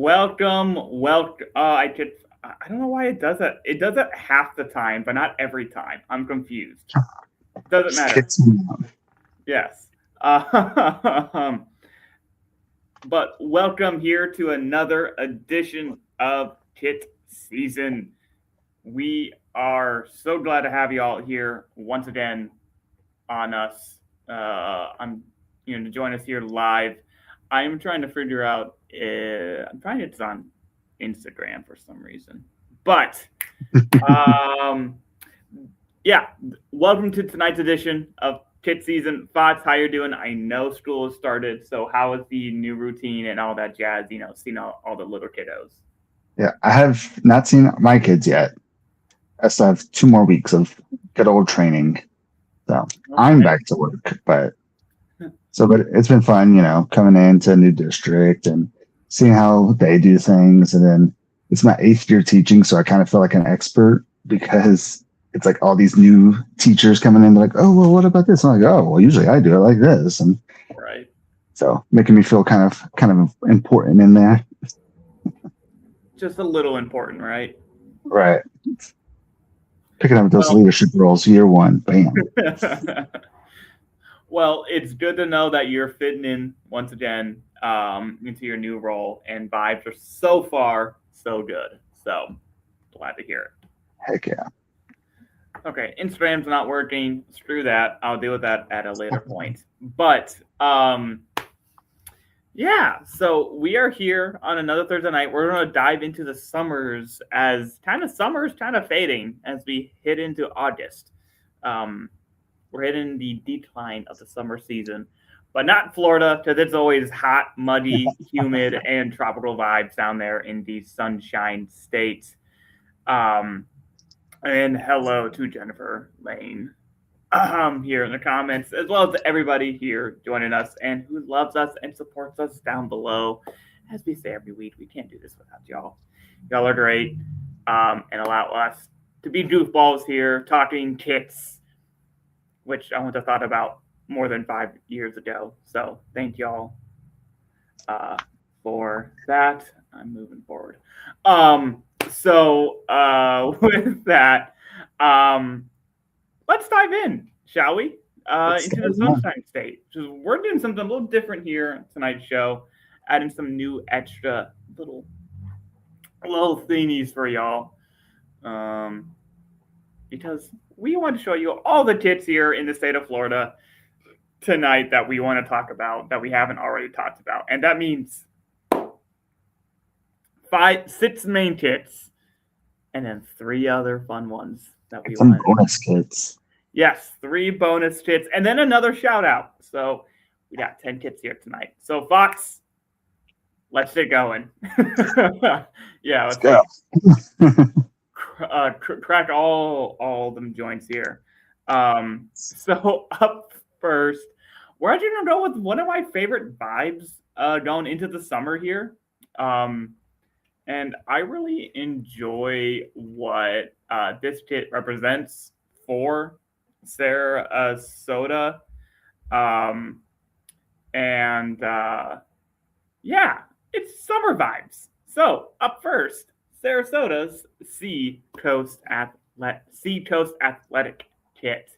Welcome. I don't know why it does that. It does it half the time, but not every time. I'm confused. Doesn't matter. Yes. Um, but welcome here to another edition of KitSZN. We are so glad to have you all here once again on us. I'm, to join us here live. I am trying to figure out. I'm trying to. It's on Instagram for some reason, but yeah. Welcome to tonight's edition of KitSZN. Fox, how you doing? I know school has started, so how is the new routine and all that jazz? Seeing all the little kiddos. Yeah, I have not seen my kids yet. I still have 2 more weeks of good old training. So okay. I'm back to work, but it's been fun, coming into a new district and seeing how they do things. And then it's my 8th year teaching, so I kind of feel like an expert because it's like all these new teachers coming in. They're like, oh, well, what about this? I'm like, oh, well, usually I do it like this. And right. So making me feel kind of important in there. Just a little important, right? Right. Picking up those leadership roles, year one, bam. Well, it's good to know that you're fitting in once again into your new role, and vibes are so far so good. So glad to hear it. Heck yeah. Okay, Instagram's not working. Screw that. I'll deal with that at a later point. But yeah, so we are here on another Thursday night. We're going to dive into the summers as summer's kind of fading as we hit into August. We're hitting the decline of the summer season, but not Florida because it's always hot, muggy, humid, and tropical vibes down there in the Sunshine State. And hello to Jennifer Lane here in the comments, as well as everybody here joining us and who loves us and supports us down below. As we say every week, we can't do this without y'all. Y'all are great and allow us to be goofballs here talking kits, which I wouldn't have thought about more than 5 years ago. So thank y'all for that. I'm moving forward. With that, let's dive in, shall we? Into the Sunshine State. We're doing something a little different here on tonight's show, adding some new extra little thingies for y'all. Because we want to show you all the kits here in the state of Florida tonight that we want to talk about that we haven't already talked about. And that means 6 main kits and then 3 other fun ones that we want. Some bonus kits. Yes, 3 bonus kits and then another shout out. So we got 10 kits here tonight. So Fox, let's get going. Yeah, let's go. Crack all them joints here. So up first, we're actually gonna go with one of my favorite vibes going into the summer here. And I really enjoy what this kit represents for Sarasota. Yeah, it's summer vibes. So up first, Sarasota's Sea Coast Athletic Kit.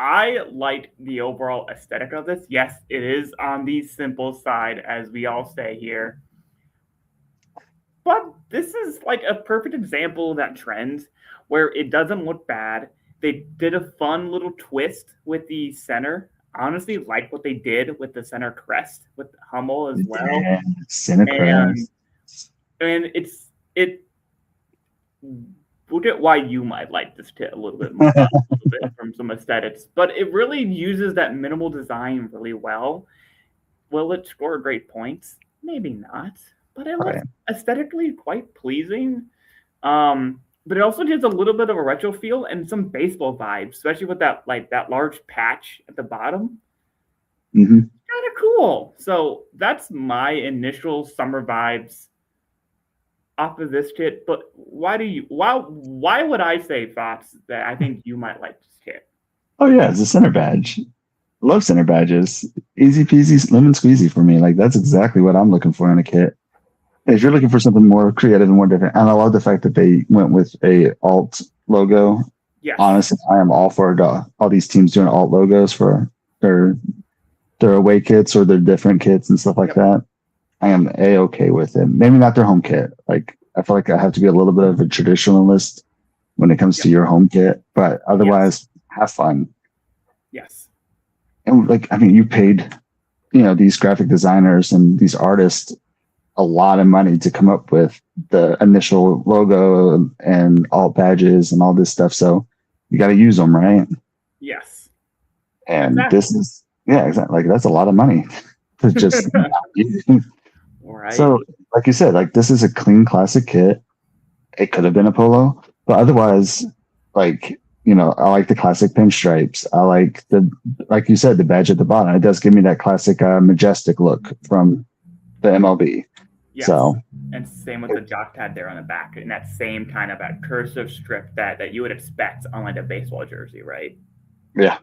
I like the overall aesthetic of this. Yes, it is on the simple side, as we all say here. But this is like a perfect example of that trend where it doesn't look bad. They did a fun little twist with the center. I honestly like what they did with the center crest with Hummel as well. Yeah, center crest. And we'll get why you might like this kit a little bit more from some aesthetics. But it really uses that minimal design really well. Will it score great points? Maybe not. But it looks aesthetically quite pleasing. But it also gives a little bit of a retro feel and some baseball vibes, especially with that large patch at the bottom. Mm-hmm. Kind of cool. So that's my initial summer vibes off of this kit. But why would I say, Fox, that I think you might like this kit? Oh yeah, it's a center badge. Love center badges. Easy peasy, lemon squeezy for me. Like that's exactly what I'm looking for in a kit. If you're looking for something more creative and more different, and I love the fact that they went with a alt logo. Yes. Honestly, I am all for all these teams doing alt logos for their away kits or their different kits and stuff like that. I am a-okay with it. Maybe not their home kit. Like I feel like I have to be a little bit of a traditionalist when it comes to your home kit, but otherwise, have fun. Yes. And like, I mean, you paid, these graphic designers and these artists a lot of money to come up with the initial logo and alt badges and all this stuff. So you got to use them, right? Yes. And this is, exactly. Like that's a lot of money to just right. So like you said, like this is a clean classic kit. It could have been a polo, but otherwise, like, I like the classic pinstripes. I like like you said, the badge at the bottom. It does give me that classic majestic look from the MLB. Yes. So, and same with the jock tag there on the back, and that same kind of that cursive strip that you would expect on like a baseball jersey, right? Yeah.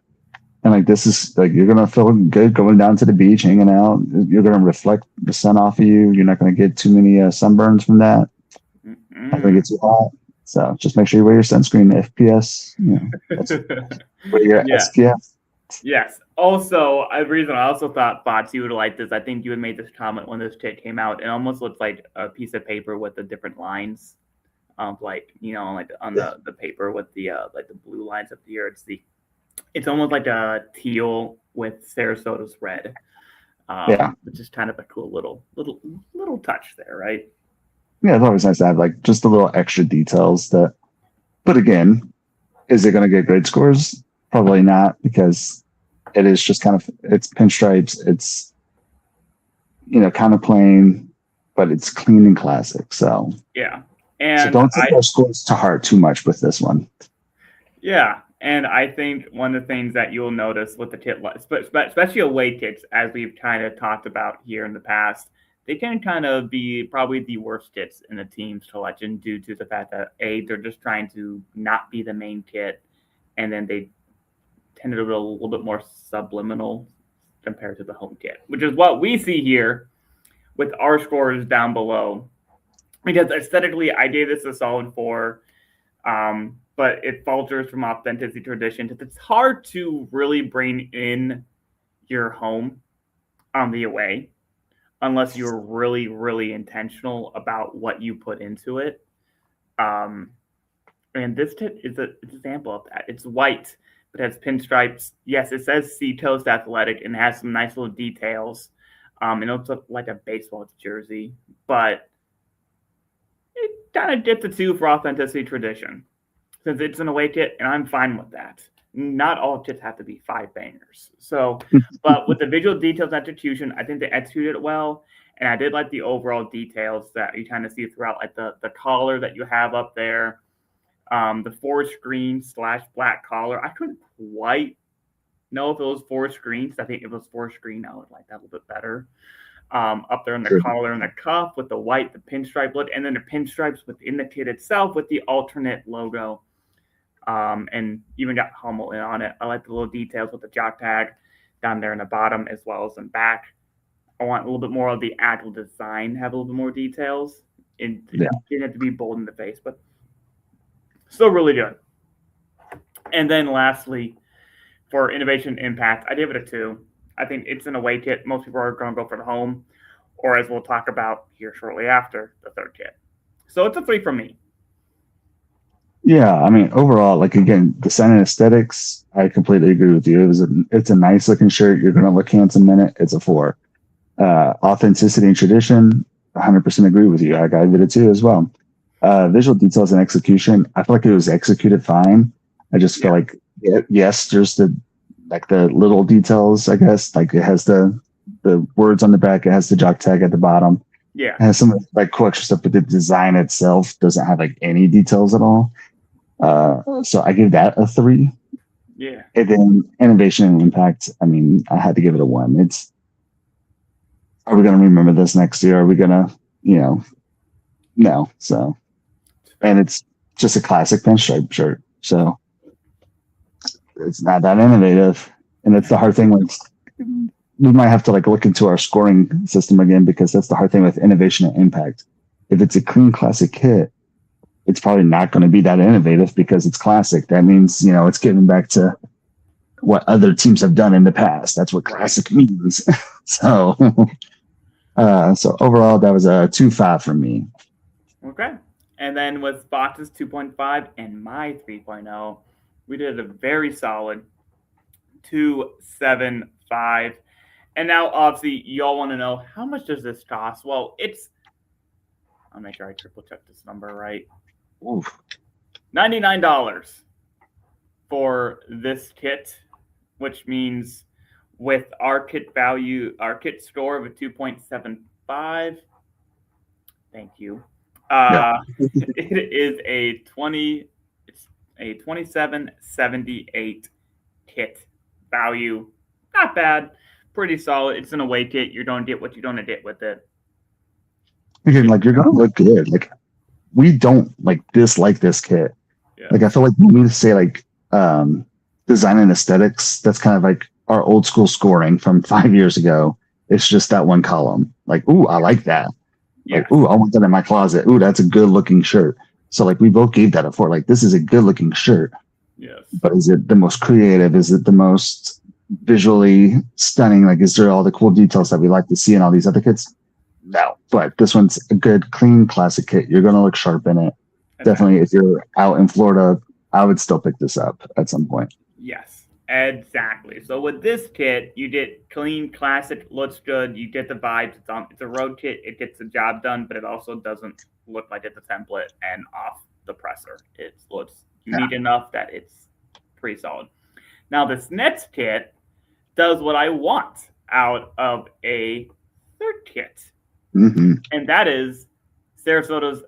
And like this is like you're gonna feel good going down to the beach, hanging out. You're gonna reflect the sun off of you. You're not gonna get too many sunburns from that. Not gonna get too hot. So just make sure you wear your sunscreen, FPS. Wear your SPF. Yes. Also, a reason I also thought bots you would like this. I think you had made this comment when this kit came out. It almost looks like a piece of paper with the different lines, like on the paper with the like the blue lines up here. It's almost like a teal with Sarasota's red. Which is kind of a cool little touch there, right? Yeah, it's always nice to have like just the little extra details but again, is it going to get grade scores? Probably not, because it is just it's pinstripes. It's, kind of plain, but it's clean and classic. So yeah. And so don't take those scores to heart too much with this one. Yeah. And I think one of the things that you'll notice with the kit, especially away kits, as we've kind of talked about here in the past, they can kind of be probably the worst kits in the team selection due to the fact that they're just trying to not be the main kit, and then they tend to be a little bit more subliminal compared to the home kit, which is what we see here with our scores down below. Because aesthetically, I gave this a solid 4, but it falters from authenticity tradition. It's hard to really bring in your home on the away unless you're really, really intentional about what you put into it. And this kit is an example of that. It's white, but it has pinstripes. Yes, it says C-Toast Athletic and has some nice little details. And it looks like a baseball jersey, but it kind of gets a 2 for authenticity tradition, since it's an away kit, and I'm fine with that. Not all kits have to be 5 bangers. So, but with the visual details execution, I think they executed it well, and I did like the overall details that you kind of see throughout, like the collar that you have up there, the forest green / black collar. I couldn't quite know if it was forest green, because I think if it was forest green, I would like that a little bit better. Up there in the collar and the cuff with the white, the pinstripe look, and then the pinstripes within the kit itself with the alternate logo. And even got Hummel in on it. I like the little details with the jock tag down there in the bottom as well as in back. I want a little bit more of the actual design, have a little bit more details. It didn't have to be bold in the face, but still really good. And then lastly, for innovation impact, I gave it a 2. I think it's an away kit. Most people are going to go for the home, or as we'll talk about here shortly after, the third kit. So it's a 3 from me. Yeah, I mean, overall, like again, the design and aesthetics, I completely agree with you. It's a nice looking shirt. You're going to look handsome in it. It's a 4. Authenticity and tradition, 100% agree with you. I gave it a 2 as well. Visual details and execution, I feel like it was executed fine. I just feel like, yes, there's the little details, I guess. Like it has the words on the back. It has the jock tag at the bottom. Yeah. It has some like cool extra stuff, but the design itself doesn't have like any details at all. So I give that a 3. Yeah. And then innovation and impact, I mean, I had to give it a 1. Are we going to remember this next year? Are we going to, no. So, and it's just a classic pinstripe shirt. So it's not that innovative. And it's the hard thing with, we might have to like look into our scoring system again, because that's the hard thing with innovation and impact. If it's a clean classic kit, it's probably not going to be that innovative because it's classic. That means, it's getting back to what other teams have done in the past. That's what classic means. So, so overall, that was a 2.5 for me. Okay. And then with Fox's 2.5 and my 3.0, we did a very solid 2.75. And now, obviously, y'all want to know, how much does this cost? Well, I'll make sure I triple check this number right. Oof. $99 for this kit, which means with our kit score of a 2.75. Thank you. It is a 2778 kit value. Not bad. Pretty solid. It's an away kit. You're going to get what you're going to get with it. Again, like, you're going to look good. Like, we don't dislike this kit. Yeah. Like, I feel like when we say design and aesthetics, that's kind of like our old school scoring from 5 years ago. It's just that one column. Like, ooh, I like that. Yes. Like, ooh, I want that in my closet. Ooh, that's a good looking shirt. So like, we both gave that a 4. Like, this is a good looking shirt. Yes. But is it the most creative? Is it the most visually stunning? Like, is there all the cool details that we like to see in all these other kits? No. But this one's a good, clean, classic kit. You're going to look sharp in it. Okay. Definitely, if you're out in Florida, I would still pick this up at some point. Yes. Exactly. So with this kit, you get clean, classic, looks good. You get the vibes. It's a road kit. It gets the job done, but it also doesn't look like it's a template and off the presser. It looks neat enough that it's pretty solid. Now this next kit does what I want out of a third kit, and that is Sarasota's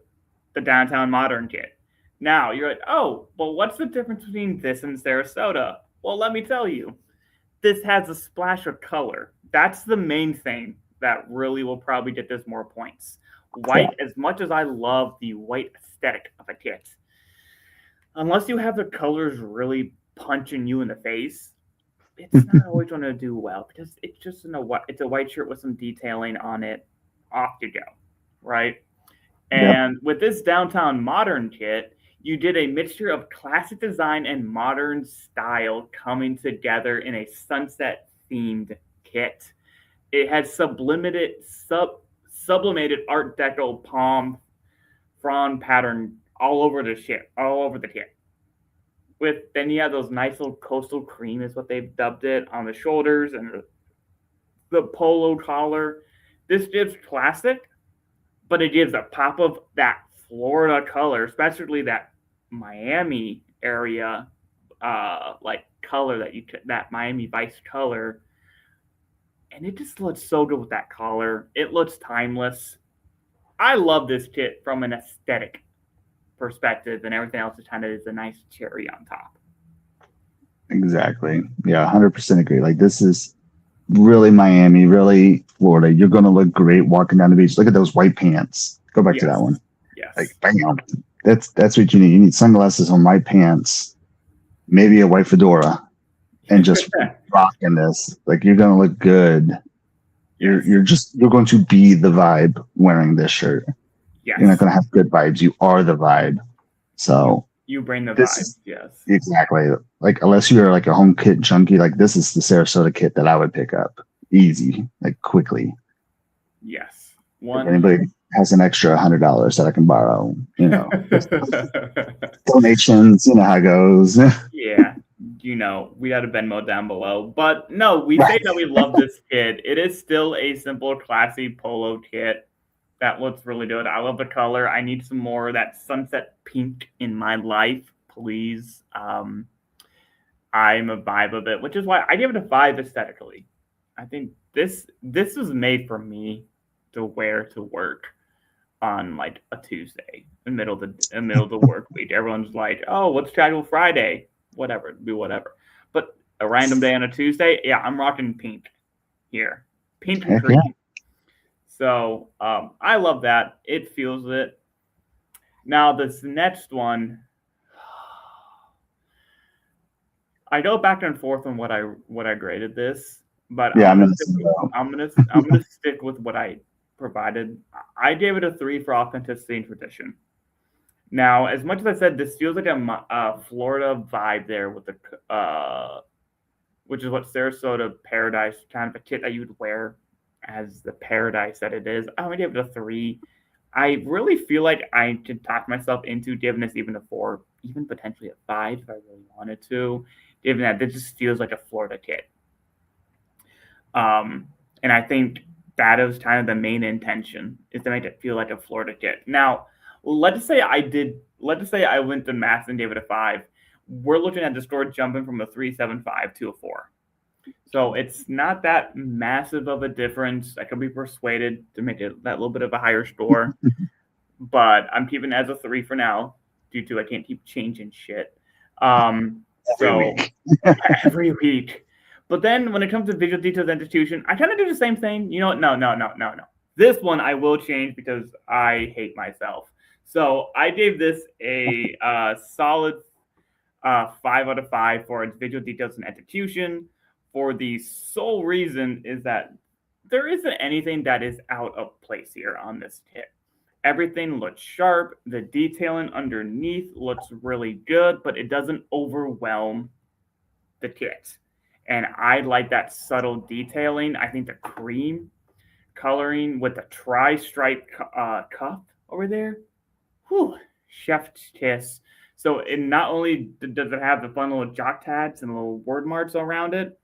the Downtown Modern kit. Now you're like, oh, well, what's the difference between this and Sarasota? Well, let me tell you, this has a splash of color. That's the main thing that really will probably get this more points. White, as much as I love the white aesthetic of a kit, unless you have the colors really punching you in the face, it's not always going to do well because it's just it's a white shirt with some detailing on it. Off you go, right? And with this Downtown Modern kit, you did a mixture of classic design and modern style coming together in a sunset-themed kit. It has sublimated Art Deco palm frond pattern all over the kit. Then you have those nice little coastal cream is what they've dubbed it on the shoulders and the polo collar. This gives classic, but it gives a pop of that Florida color, especially that Miami area, color that Miami Vice color, and it just looks so good with that collar. It looks timeless. I love this kit from an aesthetic perspective, and everything else is kind of is a nice cherry on top. Exactly. Yeah, 100% agree. Like, this is really Miami, really Florida. You're going to look great walking down the beach. Look at those white pants. Go back to that one. Yes. Like, bam. That's what you need. You need sunglasses on white pants, maybe a white fedora, and just rocking this. Like, you're going to look good. You're going to be the vibe wearing this shirt. Yes. You're not going to have good vibes. You are the vibe. So you bring the vibes. Yes. Exactly. Like, unless you're like a home kit junkie, like, this is the Sarasota kit that I would pick up easy, like, quickly. Yes. If anybody has an extra $100 that I can borrow, donations, you know how it goes. Yeah. We got a Venmo down below. But no, we say that we love this kit. It is still a simple, classy polo kit that looks really good. I love the color. I need some more of that sunset pink in my life, please. I'm a vibe of it, which is why I give it a 5 aesthetically. I think this was made for me to wear to work on like a Tuesday, in the middle of the work week. Everyone's like, "Oh, what's casual Friday?" Whatever, do whatever. But a random day on a Tuesday, yeah, I'm rocking pink here, pink and green. Yeah. So I love that. It feels it. Now this next one, I go back and forth on what I graded this, but Yeah, I'm gonna stick with what I provided. I gave it a 3 for authenticity and tradition. Now, as much as I said, this feels like a Florida vibe there with the which is what Sarasota Paradise, kind of a kit that you would wear as the paradise that it is. I only gave it a 3. I really feel like I could talk myself into giving this even a 4, even potentially a 5 if I really wanted to, given that this just feels like a Florida kit. And I think that is kind of the main intention, is to make it feel like a Florida kit. Now, let's say I went to math and gave it a 5. We're looking at the score jumping from a 3.75 to a 4. So it's not that massive of a difference. I could be persuaded to make it that little bit of a higher score, but I'm keeping it as a 3 for now, due to I can't keep changing shit. Every week. But then when it comes to visual details and execution, I kind of do the same thing. You know what? No. This one I will change because I hate myself. So I gave this a solid 5 out of 5 for its visual details and execution, for the sole reason is that there isn't anything that is out of place here on this kit. Everything looks sharp. The detailing underneath looks really good, but it doesn't overwhelm the kit. And I like that subtle detailing. I think the cream coloring with the tri-stripe cuff over there, chef's kiss. So it not only does it have the fun little jock tags and little word marks around it,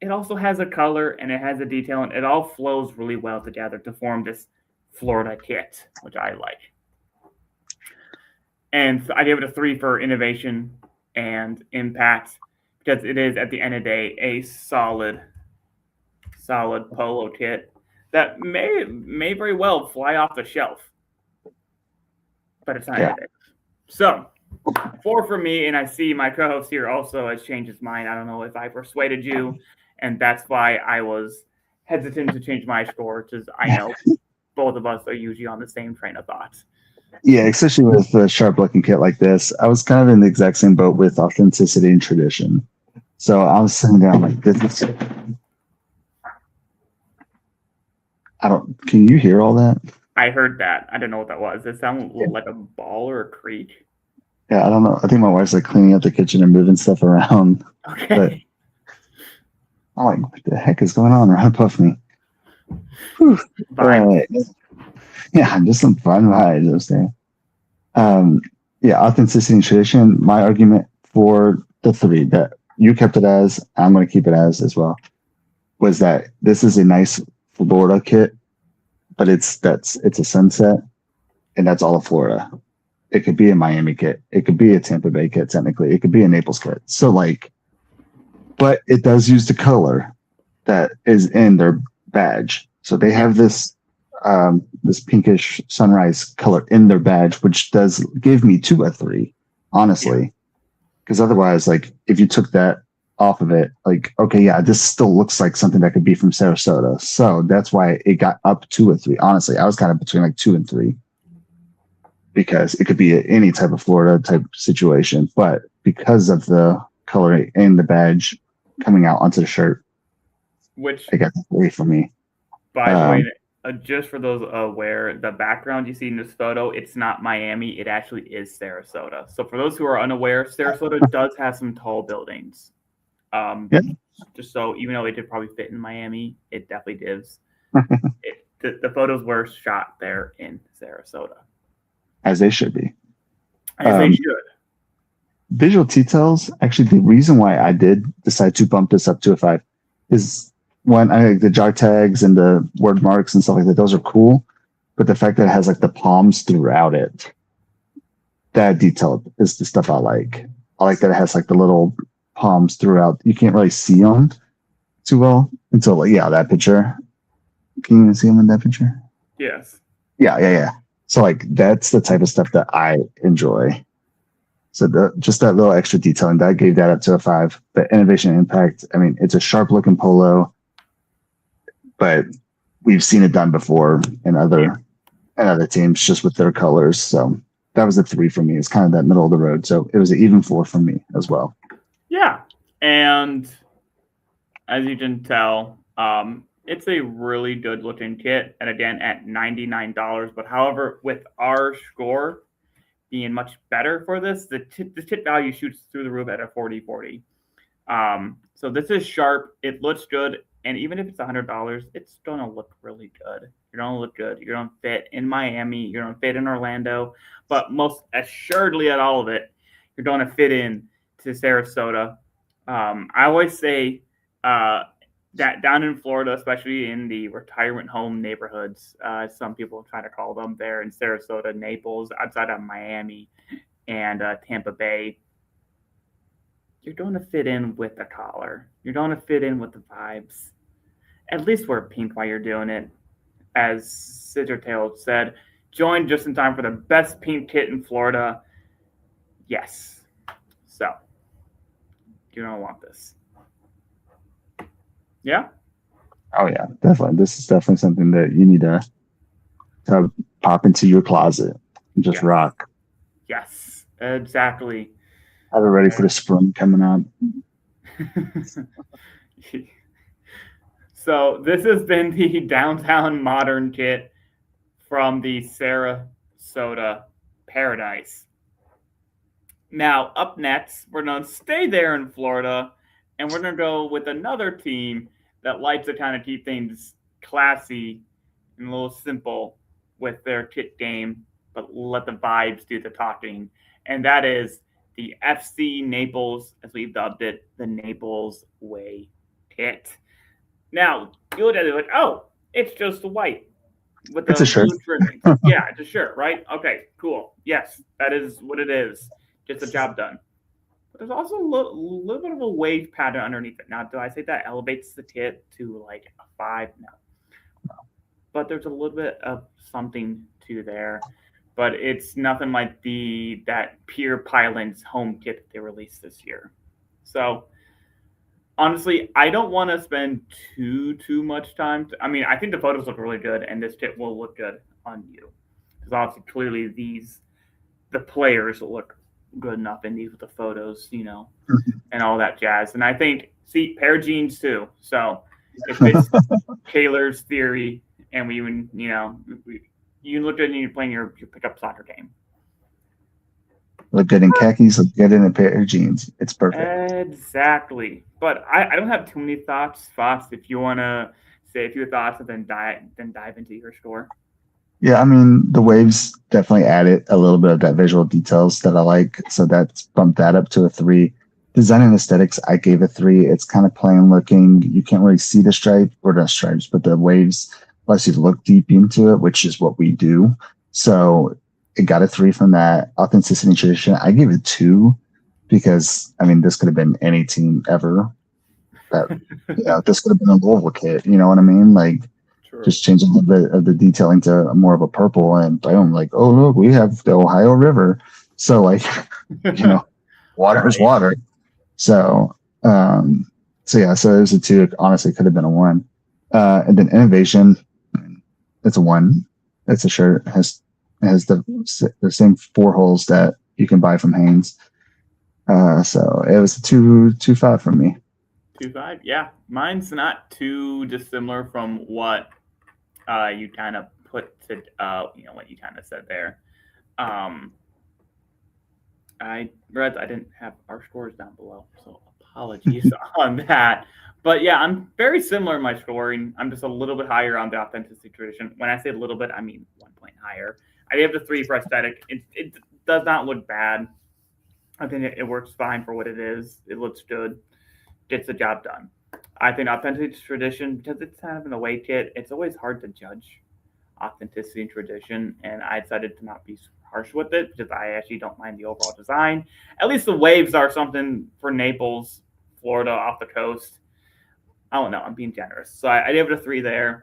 it also has a color and it has a detail, and it all flows really well together to form this Florida kit, which I like. And so I gave it a 3 for innovation and impact, because it is, at the end of the day, a solid polo kit that may very well fly off the shelf, but it's not innovative. So 4 for me, and I see my co-host here also has changed his mind. I don't know if I persuaded you, and that's why I was hesitant to change my score, because I know both of us are usually on the same train of thought. Yeah, especially with a sharp-looking kit like this. I was kind of in the exact same boat with authenticity and tradition. So I was sitting down like this. Can you hear all that? I heard that. I don't know what that was. It sounded like a ball or a creak. Yeah, I don't know. I think my wife's like cleaning up the kitchen and moving stuff around. Okay. But I'm like, what the heck is going on right above me? Yeah, just some fun vibes upstairs. Yeah, authenticity and tradition. My argument for the 3 that you kept it as, I'm going to keep it as well, was that this is a nice Florida kit, but it's a sunset, and that's all of Florida. It could be a Miami kit. It could be a Tampa Bay kit, technically. It could be a Naples kit. So but it does use the color that is in their badge. So they have this pinkish sunrise color in their badge, which does give me 2 a 3, honestly. Because otherwise, if you took that off of it, okay, yeah, this still looks like something that could be from Sarasota. So that's why it got up 2 a 3. Honestly, I was kind of between 2 and 3, because it could be any type of Florida type situation. But because of the coloring and the badge coming out onto the shirt, which I got the 3 for me. By the way, just for those aware, the background you see in this photo, it's not Miami. It actually is Sarasota. So for those who are unaware, Sarasota does have some tall buildings. Just so, even though it did probably fit in Miami, it definitely gives. The photos were shot there in Sarasota. As they should be. As they should. Visual details, actually, the reason why I did decide to bump this up to a 5 is, one, the jog tags and the word marks and stuff like that, those are cool. But the fact that it has the palms throughout it, that detail is the stuff I like. I like that it has the little palms throughout. You can't really see them too well until that picture. Can you even see them in that picture? Yes. Yeah. So that's the type of stuff that I enjoy. So just that little extra detailing, that gave that up to a 5. But innovation and impact, I mean, it's a sharp looking polo, but we've seen it done before in other teams just with their colors. So that was a 3 for me. It's kind of that middle of the road. So it was an even 4 for me as well. Yeah, and as you can tell, it's a really good looking kit, and again at $99. But however, with our score being much better for this, the kit value shoots through the roof at a 40/40. So this is sharp. It looks good, and even if it's $100, it's gonna look really good. You're gonna look good. You're gonna fit in Miami. You're gonna fit in Orlando, but most assuredly, at all of it, you're gonna fit in to Sarasota. I always say that down in Florida, especially in the retirement home neighborhoods, some people try to call them there in Sarasota, Naples, outside of Miami, and Tampa Bay, you're going to fit in with the collar. You're going to fit in with the vibes. At least wear pink while you're doing it. As Scissortail said, join just in time for the best pink kit in Florida. Yes. So, you don't want this. Yeah? Oh, yeah, definitely. This is definitely something that you need to pop into your closet and just rock. Yes, exactly. Have it ready for the spring coming up. So this has been the Downtown Modern Kit from the Sarasota Paradise. Now, up next, we're going to stay there in Florida, and we're going to go with another team that likes to kind of keep things classy and a little simple with their kit game, but let the vibes do the talking. And that is the FC Naples, as we've dubbed it, the Naples Way kit. Now, you look at it like, oh, it's just white with the blue trimming. Yeah, it's a shirt, right? Okay, cool. Yes, that is what it is. Gets the job done. But there's also a little bit of a wave pattern underneath it. Now, do I say that elevates the kit to like a 5? No. But there's a little bit of something to there. But it's nothing like that Pier Pilot's home kit that they released this year. So honestly, I don't want to spend too much time. I think the photos look really good, and this kit will look good on you. Because obviously, clearly the players look good enough in these with the photos, and all that jazz. And I think, pair of jeans too. So it fits Taylor's theory, and we even, you look good and you're playing your pickup soccer game. Look good in khakis, look good in a pair of jeans. It's perfect. Exactly. But I don't have too many thoughts. Fox, if you want to say a few thoughts and then dive into your score. Yeah, the waves definitely added a little bit of that visual details that I like. So that's bumped that up to a 3. Design and aesthetics, I gave a 3. It's kind of plain looking. You can't really see the stripe, or not stripes, but the waves lets you look deep into it, which is what we do. So it got a 3 from that. Authenticity and tradition, I gave it 2 because this could have been any team ever. That this could have been a Louisville kit. You know what I mean? Like, True. Just change a little bit of the detailing to more of a purple, and boom, like, oh look, we have the Ohio River. So like, water is water. So yeah, so it was a 2. It honestly could have been a 1. And then innovation, it's a 1. It's a shirt. It has the same 4 holes that you can buy from Hanes. So it was a 2.5 from me. 2.5, yeah. Mine's not too dissimilar from what you kind of put to what you kind of said there. I read I didn't have our scores down below, so apologies on that. But yeah, I'm very similar in my scoring. I'm just a little bit higher on the authenticity tradition. When I say a little bit, I mean 1 point higher. I have the 3 for aesthetic. It does not look bad. I think it works fine for what it is. It looks good. Gets the job done. I think authenticity tradition, because it's kind of an away kit, it's always hard to judge authenticity and tradition. And I decided to not be harsh with it because I actually don't mind the overall design. At least the waves are something for Naples, Florida, off the coast. I don't know. I'm being generous. So I gave it a 3 there.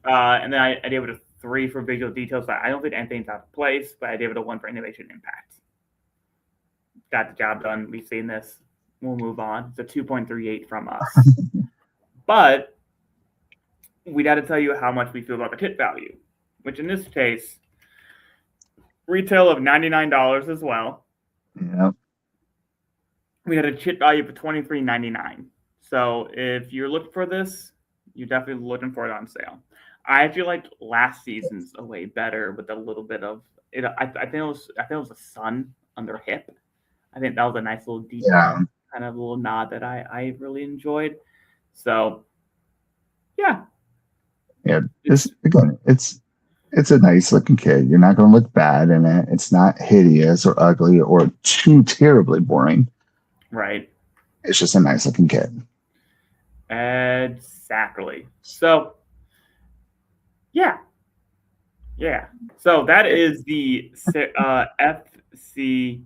And then I gave it a 3 for visual details. I don't think anything's out of place, but I gave it a 1 for innovation impact. Got the job done. We've seen this. We'll move on. It's a 2.38 from us. But we got to tell you how much we feel about the kit value, which in this case, retail of $99 as well. Yep. we had a chit value of $23.99. So if you're looking for this, you're definitely looking for it on sale. I actually liked last season's way better with a little bit of it. I think it was a sun on their hip. I think that was a nice little detail, kind of a little nod that I really enjoyed. So, yeah. It's a nice looking kit. You're not going to look bad in it. It's not hideous or ugly or too terribly boring. Right. It's just a nice looking kit. Exactly. So, yeah. So that is the FC.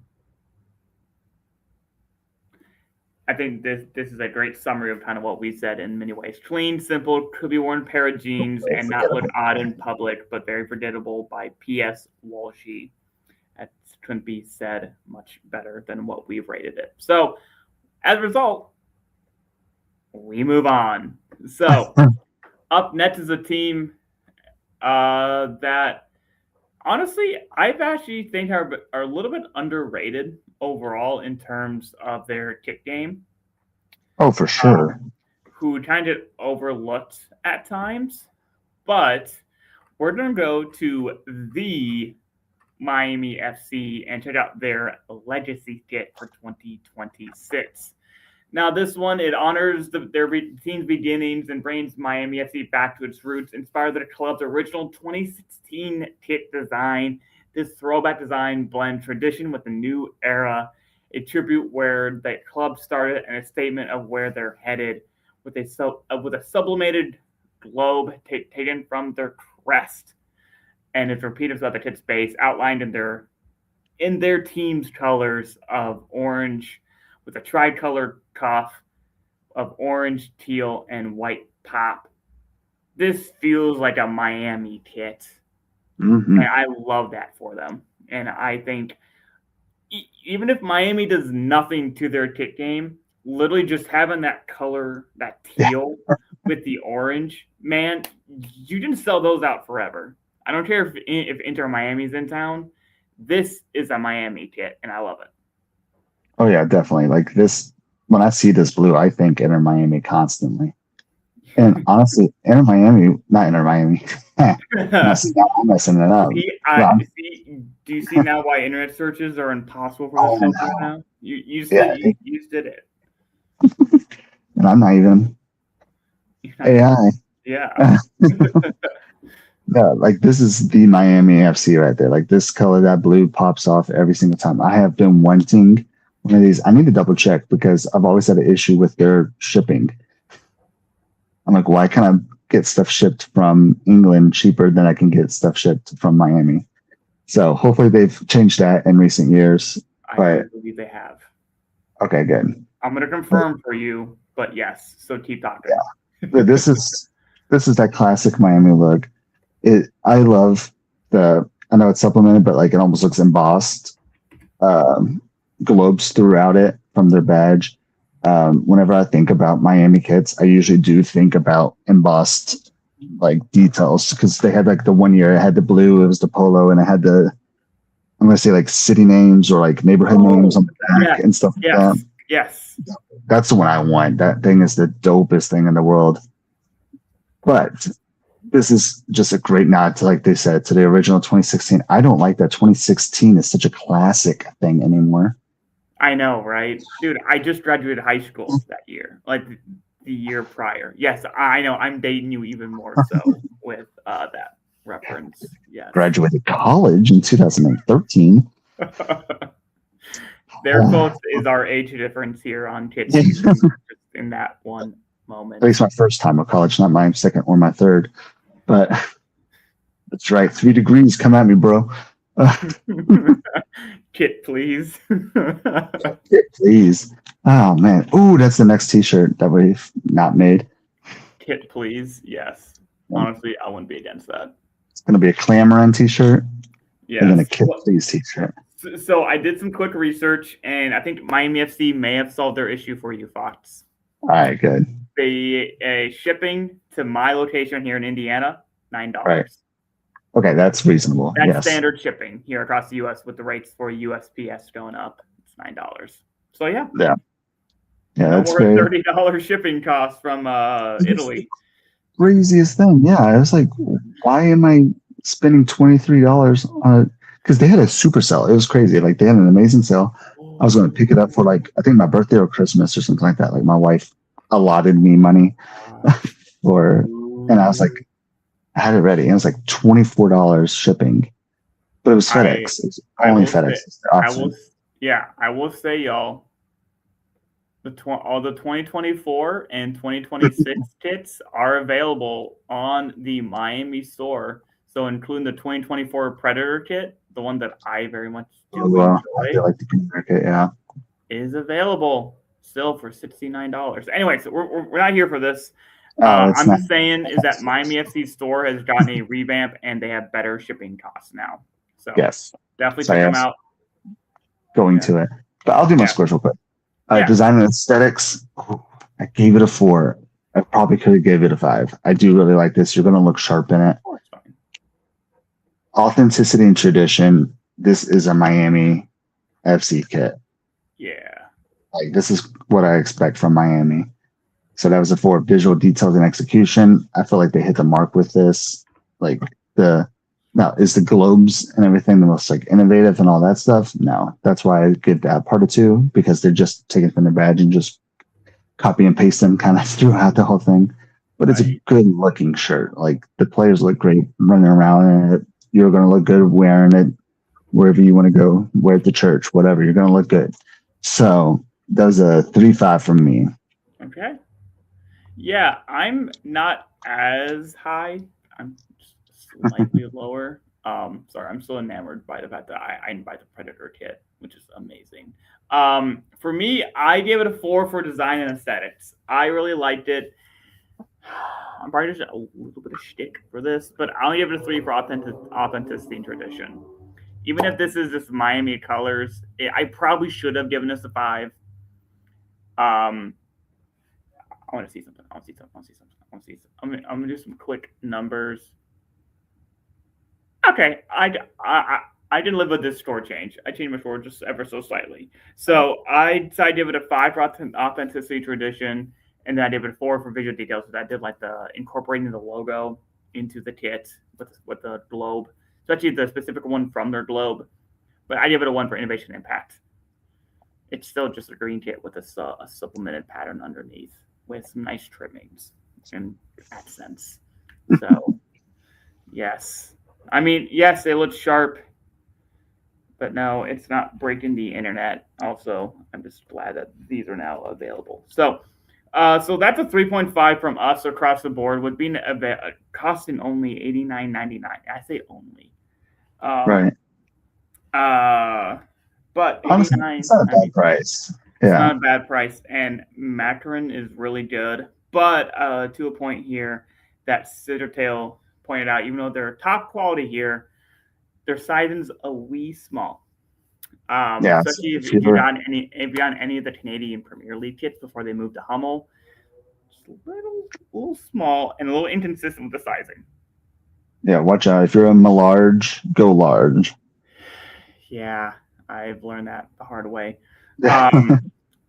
I think this is a great summary of kind of what we said in many ways. Clean, simple, could be worn pair of jeans and not look odd in public, but very forgettable by P.S. Walshy. That couldn't be said much better than what we've rated it. So, as a result, we move on. So, up next is a team that, honestly, I've actually think are a little bit underrated overall in terms of their kick game. Oh, for sure. Who kind of overlooked at times, but we're going to go to the Miami FC and check out their legacy kit for 2026. Now, this one, it honors their team's beginnings and brings Miami FC back to its roots, inspired by the club's original 2016 kit design. This throwback design blends tradition with a new era, a tribute where the club started and a statement of where they're headed, with a sublimated globe taken from their crest, and it's repeated throughout the kit's base, outlined in their team's colors of orange, with a tricolor cuff of orange, teal, and white pop. This feels like a Miami kit. Mm-hmm. And I love that for them. And I think even if Miami does nothing to their kit game, literally just having that color, that teal with the orange, man, you can sell those out forever. I don't care if Inter Miami's in town. This is a Miami kit, and I love it. Oh, yeah, definitely. Like this, when I see this blue, I think Inter Miami constantly. And honestly, Inter Miami, not Inter Miami. I'm messing it up. Do you see now why internet searches are impossible for this now? You did it. And I'm not even AI. Yeah. Yeah, like this is the Miami FC right there. Like this color, that blue pops off every single time. I have been wanting one of these. I need to double check because I've always had an issue with their shipping. I'm like, why can't I get stuff shipped from England cheaper than I can get stuff shipped from Miami? So hopefully they've changed that in recent years. I believe they have. Okay, good. I'm going to confirm for you, but yes. So keep talking. Yeah. This is that classic Miami look. I love I know it's supplemented, but like it almost looks embossed globes throughout it from their badge. Whenever I think about Miami kits, I usually do think about embossed like details because they had like the one year it had the blue, it was the polo, and it had I'm gonna say like city names or like neighborhood names on the back and stuff like that. Yes. That's the one I want. That thing is the dopest thing in the world. But this is just a great nod to, like they said, to the original 2016. I don't like that 2016 is such a classic thing anymore. I know, right? Dude, I just graduated high school that year, like the year prior. Yes, I know. I'm dating you even more so with that reference. Yes. Graduated college in 2013. There, folks, is our age difference here on KitSZN in that one moment. At least my first time of college, not my second or my third. But that's right. 3 degrees. Come at me, bro. Kit, please. Kit, please. Oh, man. Ooh, that's the next t-shirt that we've not made. Kit, please. Yes. Honestly, I wouldn't be against that. It's going to be a Clamoran t-shirt. Yes. And then a Kit, please t-shirt. So I did some quick research, and I think Miami FC may have solved their issue for you, Fox. All right, good. The shipping to my location here in Indiana, $9. Right. Okay, that's reasonable. That's standard shipping here across the U.S. with the rates for USPS going up. It's $9. So yeah. Yeah, No that's more very $30 shipping costs from Italy. craziest thing. Yeah, I was like, why am I spending $23 on it? Because they had a super sale. It was crazy. Like they had an amazing sale. I was going to pick it up for like I think my birthday or Christmas or something like that. Like my wife allotted me money for, and I was like, I had it ready. It was like $24 shipping, but it was FedEx. It was only FedEx. I will say, y'all, all the 2024 and 2026 kits are available on the Miami store. So including the 2024 Predator kit, the one that I very much do enjoy, I feel like the Predator kit, yeah, is available still for $69. Anyway, so we're not here for this. I'm just saying is that Miami FC store has gotten a revamp and they have better shipping costs now. So yes, definitely check them out. Going to it, but I'll do my scores real quick. Design and aesthetics, I gave it a 4. I probably could have gave it a 5. I do really like this. You're going to look sharp in it. Oh, it's fine. Authenticity and tradition. This is a Miami FC kit. Yeah. Like this is what I expect from Miami. So that was a 4. Visual details and execution. I feel like they hit the mark with this. Like is the globes and everything the most like innovative and all that stuff? No, that's why I give that part a 2 because they're just taking from their badge and just copy and paste them kind of throughout the whole thing. But it's a good looking shirt. Like the players look great running around in it. You're going to look good wearing it wherever you want to go, wear it to church, whatever. You're going to look good. So that was a 3-5 from me. Okay. Yeah, I'm not as high. I'm slightly lower. Sorry, I'm still enamored by the fact that I can buy the Predator kit, which is amazing. For me, I gave it a 4 for design and aesthetics. I really liked it. I'm probably just a little bit of shtick for this, but I'll give it a 3 for authenticity and tradition. Even if this is just Miami colors, I probably should have given this a 5. I want to see something. I'm gonna do some quick numbers. Okay, I didn't live with this score change. I changed my score just ever so slightly. So I decided to give it a 5 for authenticity tradition, and then I gave it a 4 for visual details. So I did like the incorporating the logo into the kit with the globe. So actually the specific one from their globe. But I give it a 1 for innovation impact. It's still just a green kit with a supplemented pattern underneath with some nice trimmings and accents. So yes. I mean, yes, it looks sharp, but no, it's not breaking the internet. Also, I'm just glad that these are now available. So that's a 3.5 from us across the board, with being costing only $89.99. I say only. Right. But honestly, it's not a bad price. Yeah. It's not a bad price, and Macaron is really good. But to a point here that Sittertail pointed out, even though they're top quality here, their sizing's a wee small. Especially if you're on any of the Canadian Premier League kits before they moved to Hummel, just a little small and a little inconsistent with the sizing. Yeah, watch out. If you're a large, go large. Yeah, I've learned that the hard way.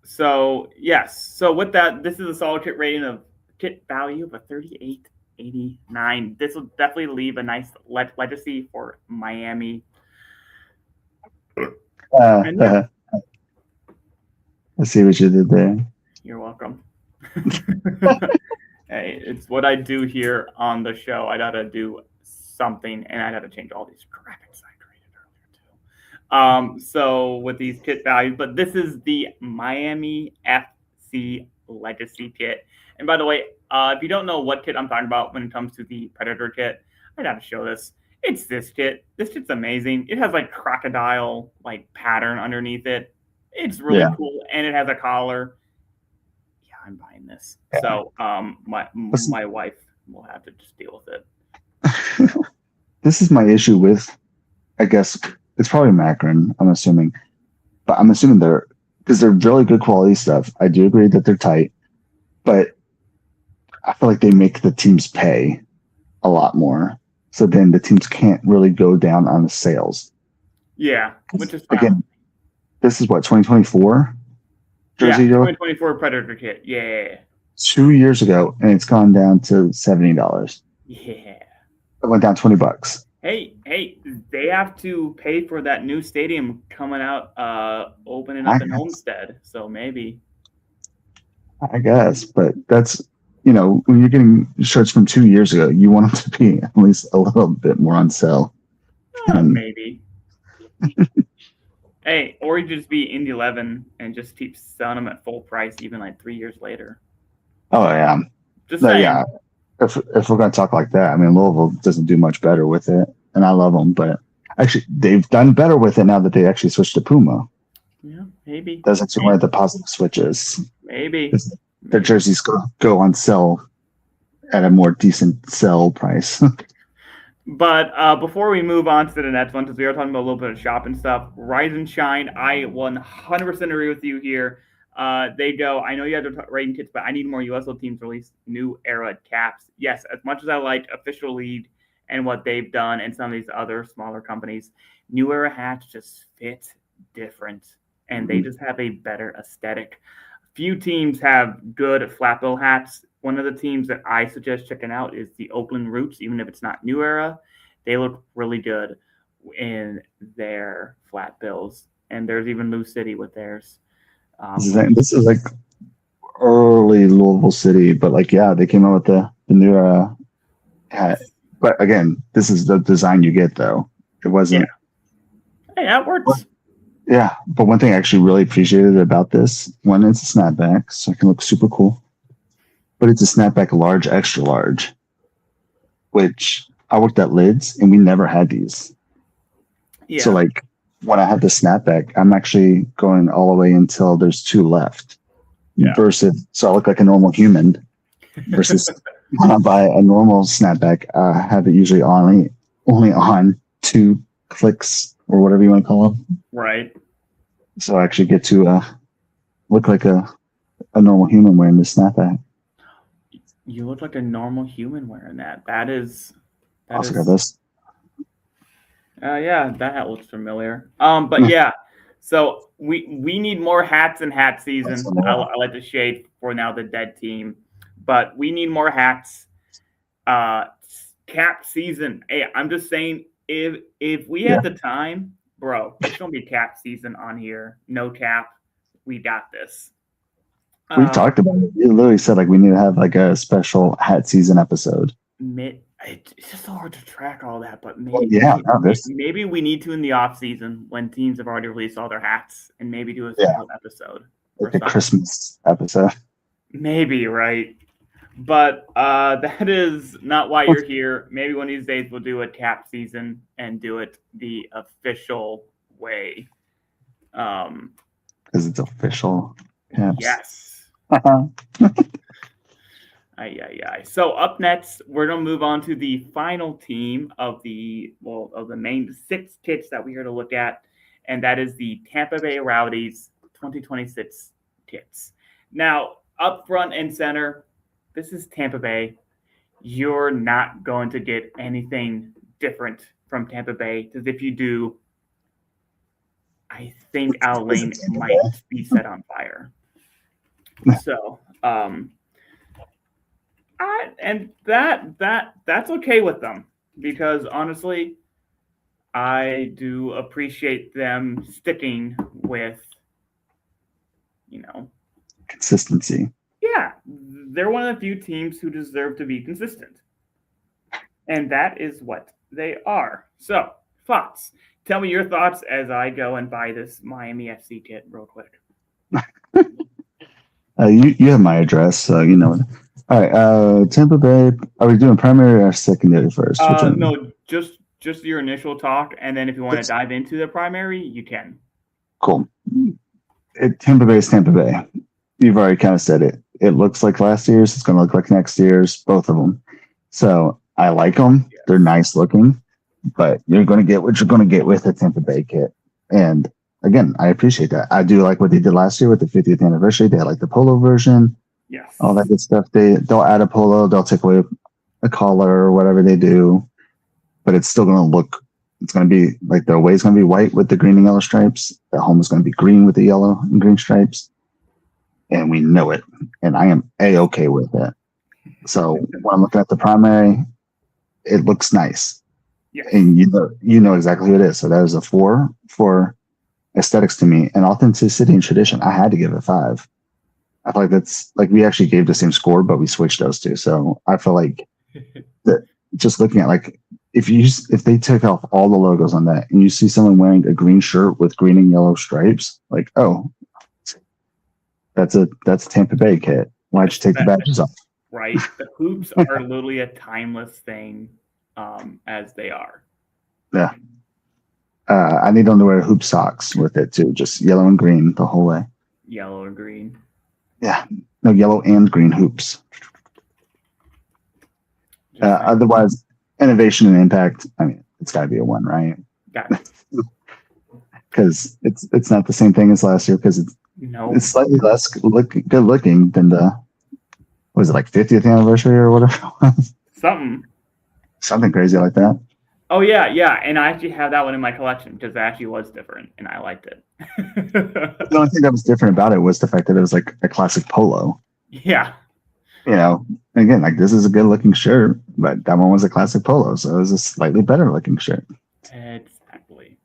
So yes, so with that, this is a solid kit rating of kit value of a 38.89. This will definitely leave a nice legacy for Miami. I see what you did there. You're welcome. Hey, it's what I do here on the show. I gotta do something, and I gotta change all these graphics I created earlier too. So with these kit values, but this is the Miami FC Legacy kit. And by the way, if you don't know what kit I'm talking about when it comes to the Predator kit, I gotta show this. It's this kit. This kit's amazing. It has like crocodile like pattern underneath it. It's really cool, and it has a collar. Yeah, I'm buying this. Yeah. So my wife will have to just deal with it. This is my issue with, I guess it's probably Macaron, I'm assuming. But I'm assuming because they're really good quality stuff. I do agree that they're tight, but I feel like they make the teams pay a lot more. So then the teams can't really go down on the sales. Yeah, which is again, this is what, 2024? jersey. 2024 Predator kit. Yeah. 2 years ago, and it's gone down to $70. Yeah. It went down $20. Hey, they have to pay for that new stadium coming out, opening up in Homestead. So maybe. I guess, but that's, when you're getting shirts from 2 years ago, you want them to be at least a little bit more on sale. Maybe. Hey, or you just be Indy 11 and just keep selling them at full price even like 3 years later. Oh, yeah. Just saying. Yeah. If we're going to talk like that, I mean, Louisville doesn't do much better with it, and I love them, but actually, they've done better with it now that they actually switched to Puma. Yeah, maybe. That's actually one of the positive switches. Maybe. Their jerseys go on sale at a more decent sell price. But before we move on to the next one, because we are talking about a little bit of shopping stuff, Rise and Shine, I 100% agree with you here. They go, I know you have to rating kits, but I need more USL teams release new era caps. Yes, as much as I like Official League and what they've done and some of these other smaller companies, new era hats just fit different, and they just have a better aesthetic. Few teams have good flat bill hats. One of the teams that I suggest checking out is the Oakland Roots, even if it's not new era. They look really good in their flat bills. And there's even Lou City with theirs. This is like early Louisville City, but they came out with the new era hat. But again, this is the design you get, though. It wasn't. Yeah. Hey, that works. Yeah, but one thing I actually really appreciated about this, one, it's a snapback, so it can look super cool. But it's a snapback large, extra large, which I worked at Lids, and we never had these. Yeah. So, when I have the snapback, I'm actually going all the way until there's 2 left. Yeah. So I look like a normal human. Versus when I buy a normal snapback, I have it usually only on 2 clicks or whatever you want to call them. Right. So I actually get to look like a normal human wearing this snapback. You look like a normal human wearing that. That is. This. Yeah, that hat looks familiar. But yeah, so we need more hats in hat season. I like the shade for now the dead team, but we need more hats. Cap season. Hey, I'm just saying, if we have the time, bro, it's gonna be cap season on here. No cap, we got this. We talked about it. You literally said we need to have a special hat season episode. It's just so hard to track all that, but maybe we need to in the off season when teams have already released all their hats, and maybe do a special episode, like a Christmas episode. Maybe, right? But that is not why you're here. Maybe one of these days we'll do a cap season and do it the official way. Because it's official. Yes. So up next, we're gonna move on to the final team of the main 6 kits that we're here to look at, and that is the Tampa Bay Rowdies 2026 kits. Now, up front and center, this is Tampa Bay. You're not going to get anything different from Tampa Bay, because if you do, I think our lane might be set on fire. So, that's okay with them, because honestly, I do appreciate them sticking with, consistency. Yeah, they're one of the few teams who deserve to be consistent, and that is what they are. So, thoughts. Tell me your thoughts as I go and buy this Miami FC kit real quick. You have my address, so you know. All right, Tampa Bay. Are we doing primary or secondary first? No, just your initial talk, and then if you want to dive into the primary, you can. Cool. Tampa Bay is Tampa Bay. You've already kind of said it. It looks like last year's. It's going to look like next year's. Both of them. So I like them. Yes. They're nice looking, but you're going to get what you're going to get with a Tampa Bay kit. And again, I appreciate that. I do like what they did last year with the 50th anniversary. They had the polo version. Yes. All that good stuff. They'll add a polo. They'll take away a collar or whatever they do, but it's still going to look. It's going to be like the away is going to be white with the green and yellow stripes. The home is going to be green with the yellow and green stripes. and we know it, and I am A-okay with it. So when I'm looking at the primary, it looks nice. Yes. And you know exactly who it is. So that is a 4 for aesthetics to me. And authenticity and tradition, I had to give it 5. I feel like that's like we actually gave the same score, but we switched those two. So I feel like that just looking at like if they took off all the logos on that and you see someone wearing a green shirt with green and yellow stripes, like, oh, that's a Tampa Bay kit. Why'd you take the badges off? Right. The hoops are literally a timeless thing, as they are. Yeah. I need them to wear hoop socks with it too, just yellow and green the whole way. Yellow or green. Yeah. No, yellow and green hoops. Otherwise, innovation and impact, I mean, it's got to be a 1, right? Got it. Because it's not the same thing as last year because it's slightly less good looking than the, was it like 50th anniversary or whatever it was? Something crazy like that. Oh, yeah. And I actually have that one in my collection because it actually was different and I liked it. The only thing that was different about it was the fact that it was like a classic polo. Yeah. You know, again, like this is a good looking shirt, but that one was a classic polo. So it was a slightly better looking shirt. Exactly.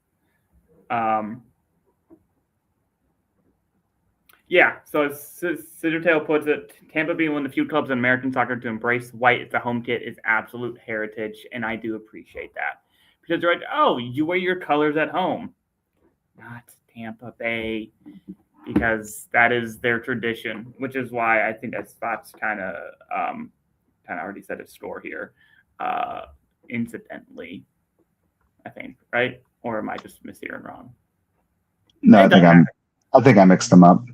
Yeah, so Scissortail puts it, Tampa being one of the few clubs in American soccer to embrace white as a home kit is absolute heritage, and I do appreciate that. Because they're like, oh, you wear your colors at home. Not Tampa Bay, because that is their tradition, which is why I think that Spot's kind of already set his score here, incidentally, I think, right? Or am I just mishearing wrong? No, I think I mixed them up.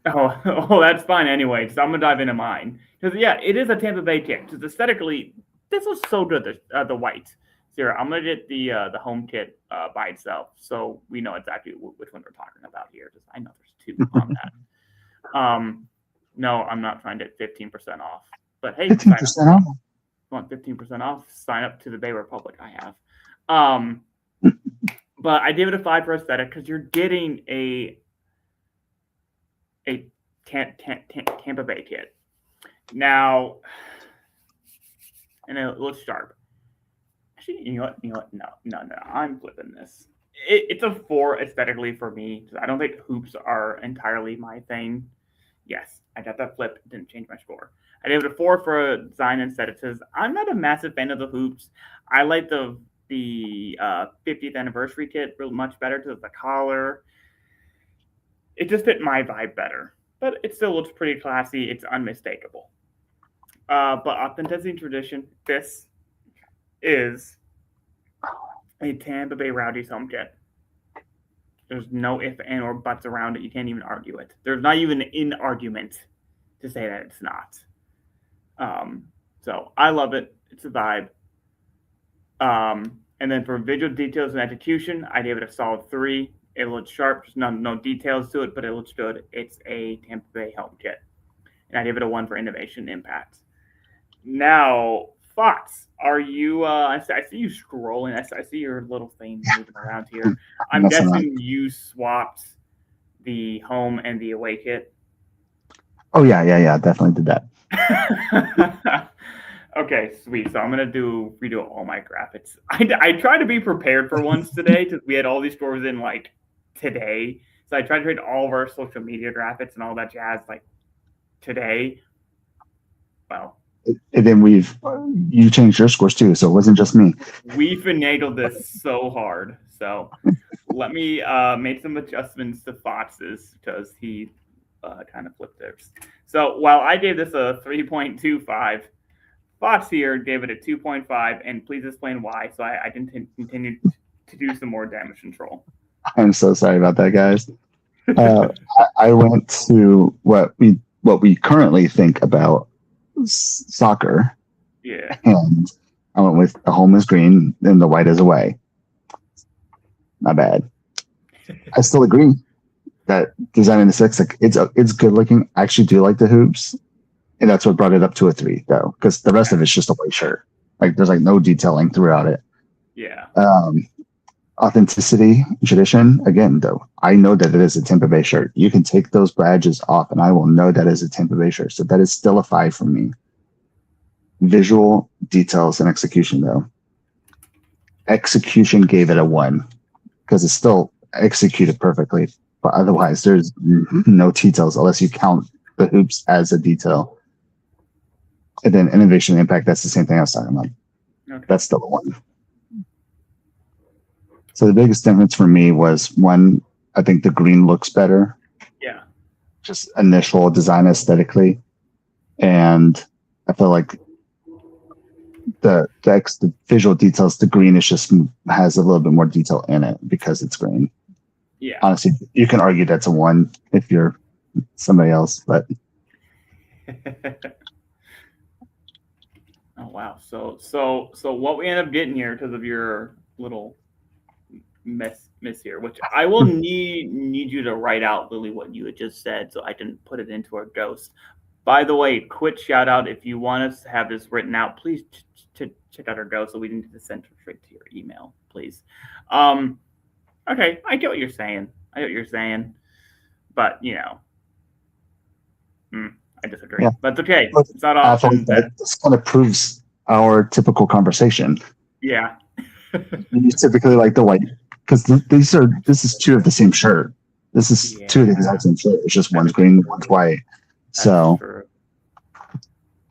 Oh, that's fine anyway. So I'm gonna dive into mine because yeah, it is a Tampa Bay kit. Because aesthetically, this was so good. The white. So here, I'm gonna get the home kit by itself, so we know exactly which one we're talking about here. Because I know there's 2 on that. No, I'm not trying to get 15% off. But hey, 15% off. Want 15% off? Sign up to the Bay Republic. I have. But I gave it a 5 for aesthetic because you're getting a Tampa Bay kit. Now, and it looks sharp. Actually, you know what? No. I'm flipping this. It's a 4 aesthetically for me. I don't think hoops are entirely my thing. Yes, I got that flip. It didn't change my score. I gave it a 4 for design and aesthetics. I'm not a massive fan of the hoops. I like the 50th anniversary kit real much better because of the collar. It just fit my vibe better, but it still looks pretty classy. It's unmistakable. But authenticity and tradition, this is a Tampa Bay Rowdies home kit. There's no if, and, or buts around it. You can't even argue it. There's not even an argument to say that it's not. So I love it. It's a vibe. And then for visual details and execution, I gave it a solid 3. It looks sharp. There's no details to it, but it looks good. It's a Tampa Bay home kit. And I gave it a 1 for innovation impact. Now, Fox, are you, I see you scrolling. I see your little thing moving around here. I'm guessing you swapped the home and the away kit. Oh, yeah. Definitely did that. Okay, sweet. So I'm going to redo all my graphics. I tried to be prepared for once today because we had all these scores in like today. So I tried to create all of our social media graphics and all that jazz like today. Well. And then you changed your scores too, so it wasn't just me. We finagled this so hard. So let me make some adjustments to Fox's because he kind of flipped theirs. So while I gave this a 3.25, Fox here gave it a 2.5, and please explain why. So I can continue to do some more damage control. I'm so sorry about that, guys. I went to what we currently think about soccer. Yeah. And I went with the home is green and the white is away. Not bad. I still agree that designing the 6, like it's good looking. I actually do like the hoops. And that's what brought it up to a 3, though, because the rest of it's just a white shirt. Like there's like no detailing throughout it. Yeah. authenticity, tradition. Again, though, I know that it is a Tampa Bay shirt. You can take those badges off, and I will know that is a Tampa Bay shirt. So that is still a 5 for me. Visual details and execution, though. Execution gave it a 1 because it's still executed perfectly. But otherwise, there's no details unless you count the hoops as a detail. And then innovation and impact, that's the same thing I was talking about. Okay. That's still a 1. So the biggest difference for me was, one, I think the green looks better. Yeah. Just initial design aesthetically. And I feel like the visual details, the green is just has a little bit more detail in it because it's green. Yeah. Honestly, you can argue that's a 1 if you're somebody else, but. Oh wow! So what we end up getting here because of your little miss here, which I will need you to write out, Lily, what you had just said, so I can put it into our ghost. By the way, quick shout out, if you want us to have this written out, please check out our ghost so we can send it straight to your email, please. Okay, I get what you're saying. But I disagree. Yeah. But it's okay. It's not often this kind of proves our typical conversation. Yeah. You typically like the white because this is 2 of the same shirt. This is 2 of the exact same shirt. It's just one's green, one's white. So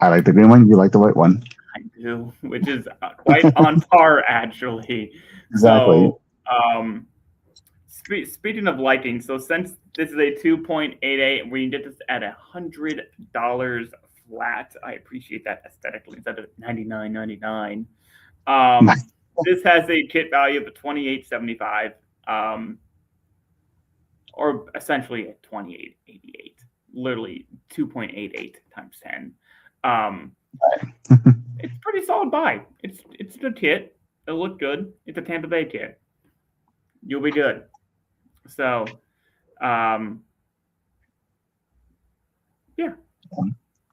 I like the green one. You like the white one. I do, which is quite on par, actually. Exactly. So, speaking of liking, so since this is a 2.88, we can get this at $100 flat. I appreciate that aesthetically instead of $99.99. This has a kit value of $28.75, or essentially at $28.88. Literally 2.88 times 10. It's a pretty solid buy. It's a good kit. It'll look good. It's a Tampa Bay kit. You'll be good. So, yeah.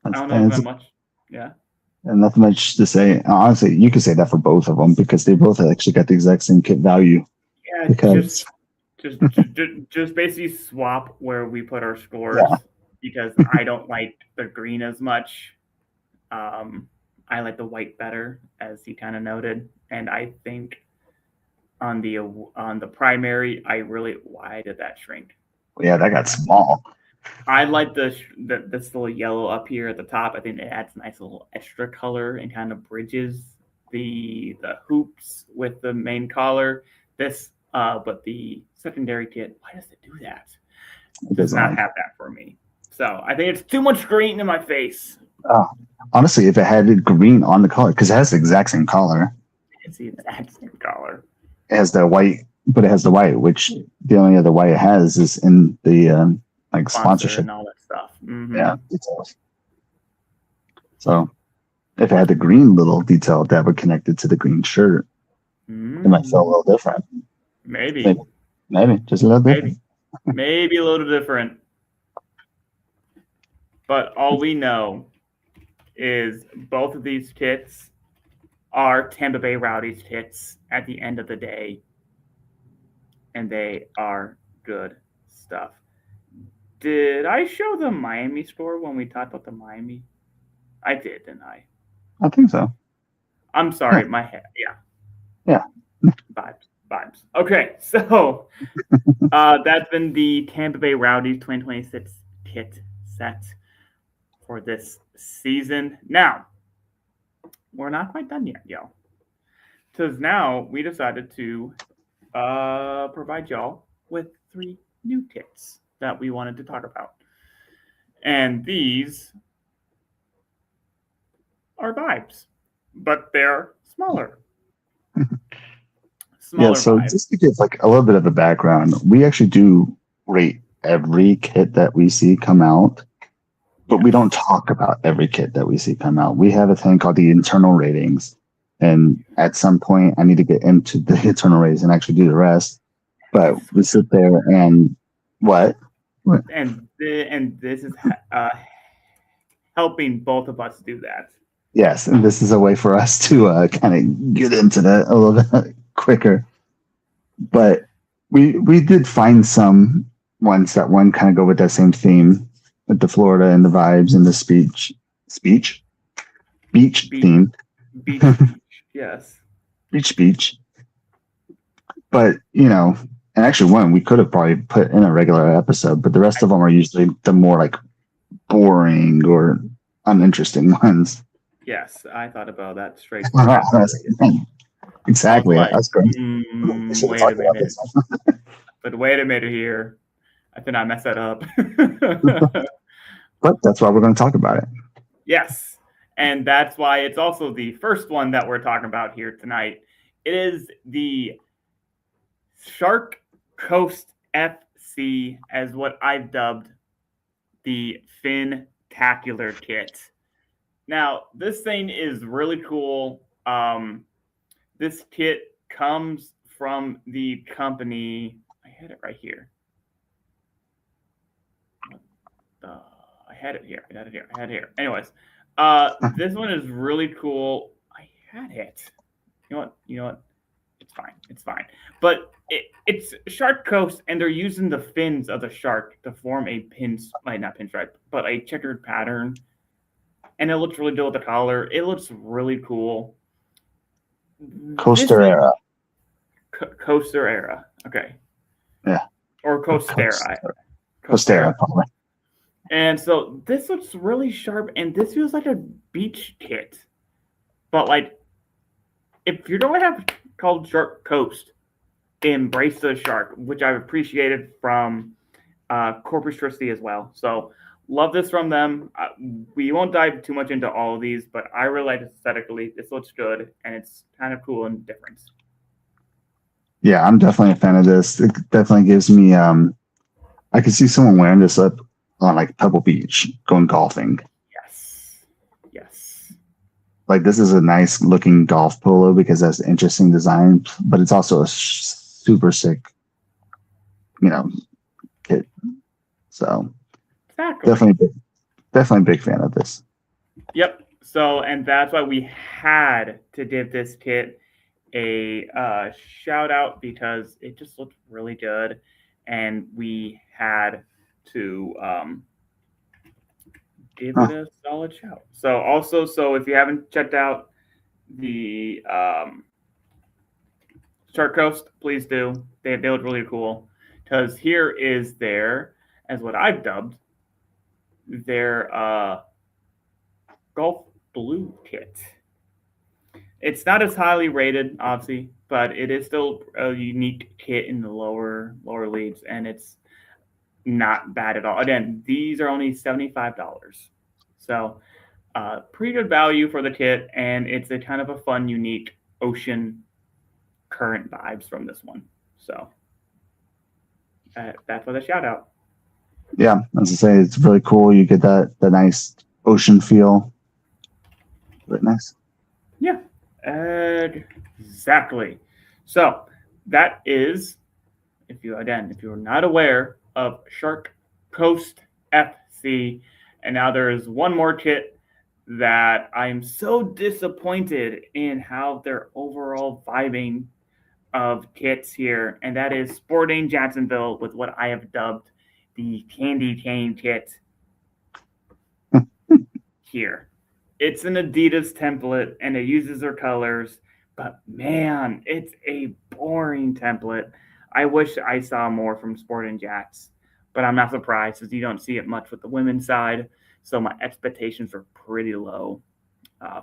I don't know that much. Yeah. And nothing much to say. Honestly, you could say that for both of them because they both actually got the exact same kit value. Yeah, because just basically swap where we put our scores because I don't like the green as much. I like the white better, as you kind of noted, and I think on the primary, why did that shrink? Yeah, that got small. I like this little yellow up here at the top. I think it adds a nice little extra color and kind of bridges the hoops with the main collar. But the secondary kit, why does it do that? It does not have that for me. So I think it's too much green in my face. Honestly, if it had green on the collar, because it has the exact same collar. It's the exact same collar. It has the white, but it has the white, which the only other white it has is in the sponsorship and all that stuff. Mm-hmm. Yeah. So if it had the green little detail that would connect it to the green shirt, it might feel a little different. Maybe just a little different. Maybe a little different. But all we know is both of these kits are Tampa Bay Rowdies kits at the end of the day, and they are good stuff. Did I show the Miami score when we talked about the Miami? I did, didn't I? I think so. I'm sorry, my head. Yeah. Vibes. Okay, so that's been the Tampa Bay Rowdies 2026 kit set for this season. Now, we're not quite done yet, y'all. Because now we decided to provide y'all with 3 new kits that we wanted to talk about. And these are vibes, but they're smaller. So vibes. Just to give a little bit of a background, we actually do rate every kit that we see come out, but we don't talk about every kit that we see come out. We have a thing called the internal ratings, and at some point I need to get into the internal ratings and actually do the rest. But we sit there and what? And this is helping both of us do that. Yes, and this is a way for us to kind of get into that a little bit quicker. But we did find some ones that one kind of go with that same theme with the Florida and the vibes and the beach Beach, theme. beach, yes. Beach. But and actually one we could have probably put in a regular episode, but the rest of them are usually the more like boring or uninteresting ones. Yes, I thought about that straight. Exactly. Like, That's great. wait a minute. But wait a minute here. I did not mess that up. But that's why we're going to talk about it. Yes. And that's why it's also the first one that we're talking about here tonight. It is the Shark Coast FC, as what I've dubbed the Fin-tacular kit. Now, this thing is really cool. This kit comes from the company. I had it right here. I had it here. Anyways, this one is really cool. I had it. You know what? It's fine. But it's Shark Coast, and they're using the fins of the shark to form a not pinstripe, but a checkered pattern. And it looks really good with the collar. It looks really cool. Coaster era. Coaster era. Okay. Yeah. Or Coastera. Coastera, probably. And so this looks really sharp, and this feels like a beach kit. But like, if you're going to have called Shark Coast, embrace the shark, which I've appreciated from Corpus Christi as well. So love this from them. We won't dive too much into all of these, but I really like it aesthetically. This looks good, and it's kind of cool and different. Yeah, I'm definitely a fan of this. It definitely gives me I could see someone wearing this up on like Pebble Beach going golfing. Yes. Like this is a nice looking golf polo because that's an interesting design, but it's also a super sick, kit. So exactly. Definitely a big fan of this. Yep. So, and that's why we had to give this kit a shout out because it just looked really good, and we had to give it a solid shout. So if you haven't checked out the Shark Coast, please do. They look really cool because here is their, as what I've dubbed, their Golf Blue kit. It's not as highly rated, obviously, but it is still a unique kit in the lower leagues, and it's not bad at all. Again, these are only $75, so pretty good value for the kit, and it's a kind of a fun, unique ocean current vibes from this one. So that's for the shout out. Yeah, as I say, it's really cool. You get the nice ocean feel. Really nice. Yeah. Exactly. So that is, if you're not aware of Shark Coast FC, and now there is one more kit that I'm so disappointed in how they're overall vibing of kits here, and that is Sporting Jacksonville with what I have dubbed the Candy Cane kit here. It's an Adidas template, and it uses their colors, but man, it's a boring template. I wish I saw more from Sporting Jacks, but I'm not surprised because you don't see it much with the women's side, so my expectations are pretty low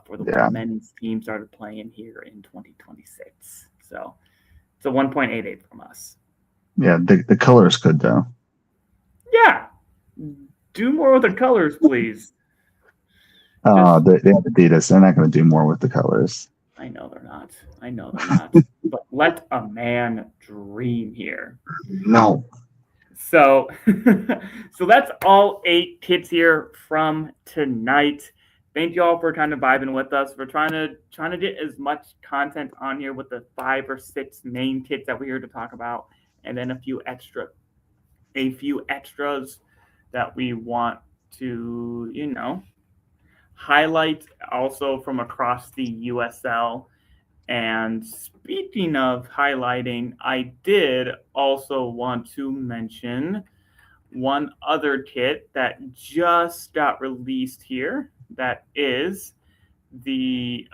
for the men's team started playing here in 2026. So it's a 1.88 from us. Yeah, the color is good, though. Yeah. Do more with the colors, please. They have Adidas. They're not going to do more with the colors. I know they're not. But let a man dream here. No. So that's all 8 kits here from tonight. Thank you all for kind of vibing with us. We're trying to get as much content on here with the 5 or 6 main kits that we're here to talk about, and then a few extras that we want to, highlight also from across the USL. And speaking of highlighting, I did also want to mention one other kit that just got released here. That is the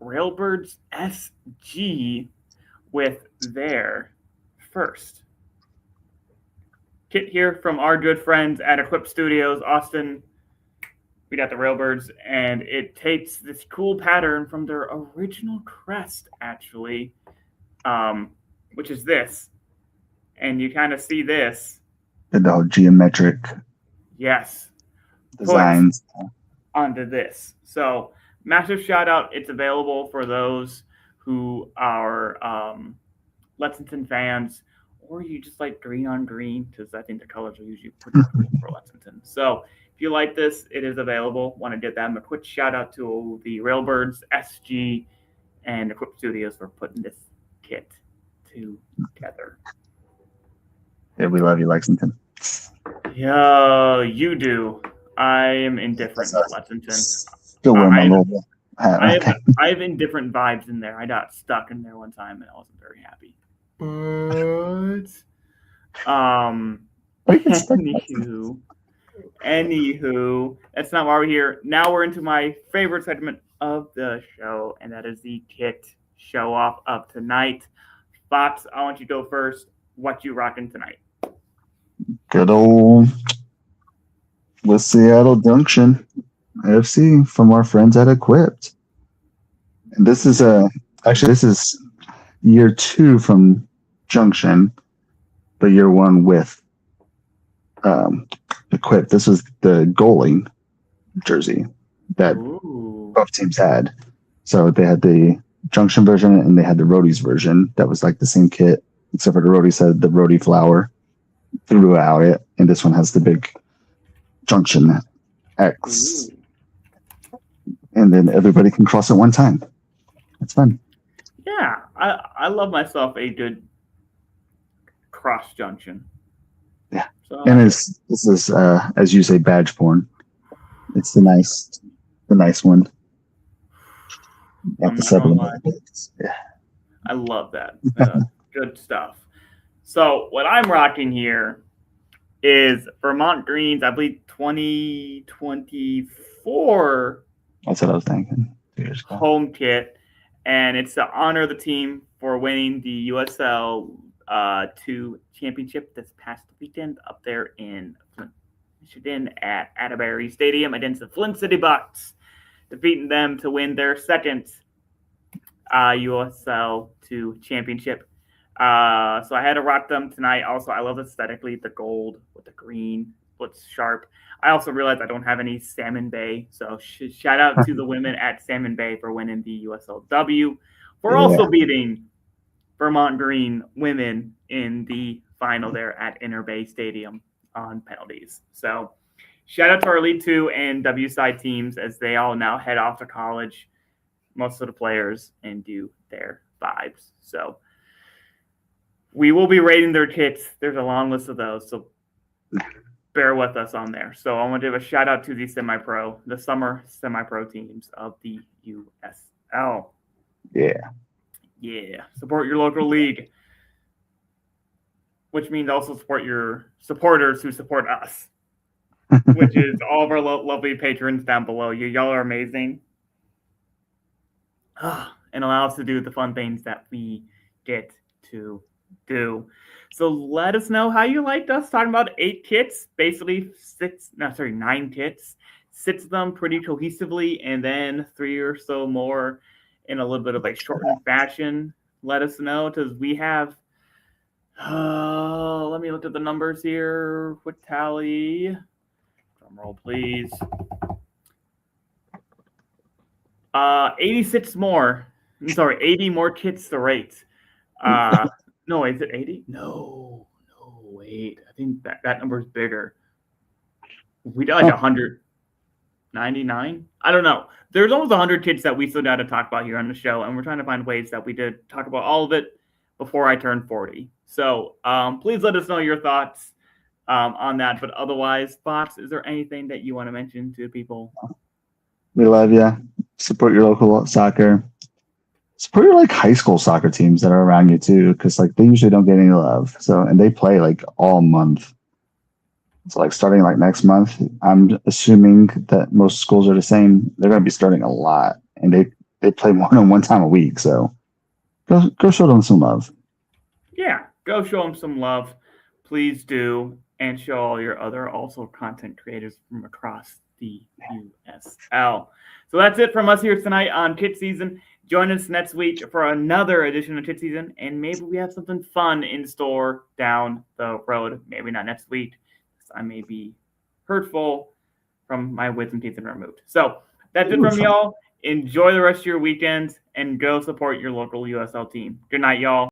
Railbirds SG with their first kit here from our good friends at Equip Studios, Austin. We got the Railbirds, and it takes this cool pattern from their original crest, actually, which is this. And you kind of see this. The geometric designs onto this. So massive shout out. It's available for those who are Lexington fans, or you just like green on green, because I think the colors are usually pretty cool for Lexington. So if you like this, it is available. Want to give them a quick shout out to the Railbirds SG and Equip Studios for putting this kit together. Yeah, we love you, Lexington. Yeah, you do. I am indifferent to Lexington. Still wear my little hat. I have indifferent vibes in there. I got stuck in there one time and I wasn't very happy. But anywho, that's not why we're here. Now we're into my favorite segment of the show, and that is the kit show off of tonight. Fox, I want you to go first. What you rocking tonight? Good old West Seattle Junction FC from our friends at Equipped. And this is this is year 2 from Junction, but year 1 with Equipped. This was the goalie jersey that both teams had. So they had the Junction version and they had the Roadies version that was like the same kit, except for the Roadies had the Roadie flower throughout it, and this one has the big Junction X. And then everybody can cross at one time. It's fun. Yeah, I love myself a good cross junction. Yeah, so, and this is as you say, badge porn. It's the nice one. At the yeah, I love that. Good stuff. So what I'm rocking here is Vermont Greens, I believe 2024. That's what I was thinking. Home kit, and it's to honor the team for winning the USL 2 championship this past weekend up there in Michigan at Atterbury Stadium against the Flint City Bucks, defeating them to win their second USL 2 championship. So I had to rock them tonight. Also, I love aesthetically the gold with the green. Looks sharp. I also realized I don't have any Salmon Bay. So shout out to the women at Salmon Bay for winning the USLW. For also beating Vermont Green women in the final there at Inter Bay Stadium on penalties. So shout out to our Elite 2 and W side teams as they all now head off to college, most of the players, and do their vibes. So we will be rating their kits. There's a long list of those, so bear with us on there. So I want to give a shout out to the summer semi-pro teams of the USL. Yeah. Support your local league, which means also support your supporters who support us, which is all of our lovely patrons down below. Y'all are amazing. And allow us to do the fun things that we get to do. So let us know how you liked us talking about 8 kits, basically 9 kits, 6 of them pretty cohesively, and then 3 or so more in a little bit of a shortened fashion. Let us know, because we have let me look at the numbers here. Quick tally. Drum roll, please. 86 more. I'm sorry, 80 more kits to rate. No, is it 80? No, wait. I think that number is bigger. We did like 199. I don't know. There's almost 100 kits that we still got to talk about here on the show, and we're trying to find ways that we did talk about all of it before I turn 40. So please let us know your thoughts on that. But otherwise, Fox, is there anything that you want to mention to people? We love you. Support your local soccer. It's pretty like high school soccer teams that are around you too, because like they usually don't get any love. So and they play like all month. So like starting like next month, I'm assuming that most schools are the same. They're going to be starting a lot, and they play more than one time a week. So go show them some love. Yeah, go show them some love. Please do, and show all your other also content creators from across the USL. So that's it from us here tonight on KitSZN. Join us next week for another edition of KitSZN, and maybe we have something fun in store down the road. Maybe not next week, because I may be hurtful from my wisdom teeth and removed. So that's it from y'all. Enjoy the rest of your weekend, and go support your local USL team. Good night, y'all.